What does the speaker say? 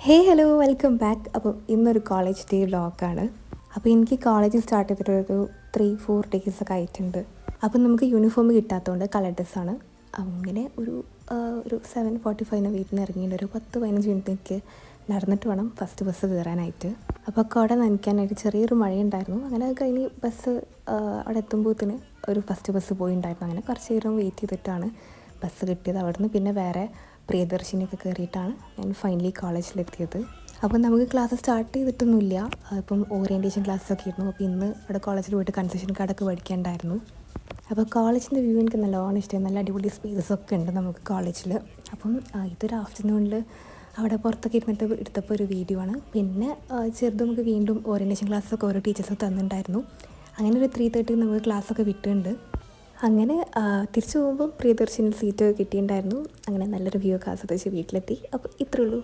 ഹേ hello welcome back. അപ്പോൾ ഇന്നൊരു college day വ്ളോഗാണ്. അപ്പോൾ എനിക്ക് കോളേജ് സ്റ്റാർട്ട് ചെയ്തിട്ടൊരു 3-4 ഡേയ്സൊക്കെ ആയിട്ടുണ്ട്. അപ്പോൾ നമുക്ക് യൂണിഫോം കിട്ടാത്തതുകൊണ്ട് കളർ ഡ്രസ്സാണ്. അങ്ങനെ ഒരു 7:45 വീട്ടിൽ നിന്ന് ഇറങ്ങിയിട്ട് ഒരു 10-15 മിനിറ്റേക്ക് നടന്നിട്ട് വേണം ഫസ്റ്റ് ബസ് കയറാനായിട്ട്. അപ്പോൾ കുട നനയ്ക്കാനായിട്ട് ചെറിയൊരു മഴയുണ്ടായിരുന്നു. അങ്ങനെ അത് കഴിഞ്ഞ് ബസ് അവിടെ എത്തുമ്പോഴത്തേന് ഒരു ഫസ്റ്റ് ബസ് പോയിട്ടുണ്ടായിരുന്നു. അങ്ങനെ കുറച്ച് നേരം വെയിറ്റ് ചെയ്തിട്ടാണ് ബസ് കിട്ടിയത്. അവിടുന്ന് പിന്നെ വേറെ പ്രിയദർശിനിയൊക്കെ കയറിയിട്ടാണ് ഞാൻ ഫൈനലി കോളേജിലെത്തിയത്. അപ്പോൾ നമുക്ക് ക്ലാസ് സ്റ്റാർട്ട് ചെയ്തിട്ടൊന്നുമില്ല. ഇപ്പം ഓറിയൻറ്റേഷൻ ക്ലാസ്സൊക്കെ ആയിരുന്നു. അപ്പോൾ ഇന്ന് അവിടെ കോളേജിൽ പോയിട്ട് കൺസെഷൻ കാർഡൊക്കെ പഠിക്കേണ്ടായിരുന്നു. അപ്പോൾ കോളേജിൻ്റെ വ്യൂ എനിക്ക് നല്ലോണം ഇഷ്ടമായി. നല്ല അടിപൊളി സ്പേസസൊക്കെ ഉണ്ട് നമുക്ക് കോളേജിൽ. അപ്പം ഇതൊരു ആഫ്റ്റർനൂണിൽ അവിടെ പുറത്തൊക്കെ ഇരുന്നിട്ട് എടുത്തപ്പോൾ ഒരു വീഡിയോ ആണ്. പിന്നെ ചെറുത് നമുക്ക് വീണ്ടും ഓറിയൻറ്റേഷൻ ക്ലാസ്സൊക്കെ ഓരോ ടീച്ചേഴ്സൊക്കെ തന്നിട്ടുണ്ടായിരുന്നു. അങ്ങനെ ഒരു 3:30 നമുക്ക് ക്ലാസ്സൊക്കെ വിട്ടിട്ടുണ്ട്. അങ്ങനെ തിരിച്ചു പോകുമ്പോൾ പ്രിയദർശിനി സീറ്റ് കിട്ടിയിട്ടുണ്ടായിരുന്നു. അങ്ങനെ നല്ലൊരു വ്യൂ ഒക്കെ ആസ്വദിച്ച് വീട്ടിലെത്തി. അപ്പോൾ ഇത്രയേ ഉള്ളൂ.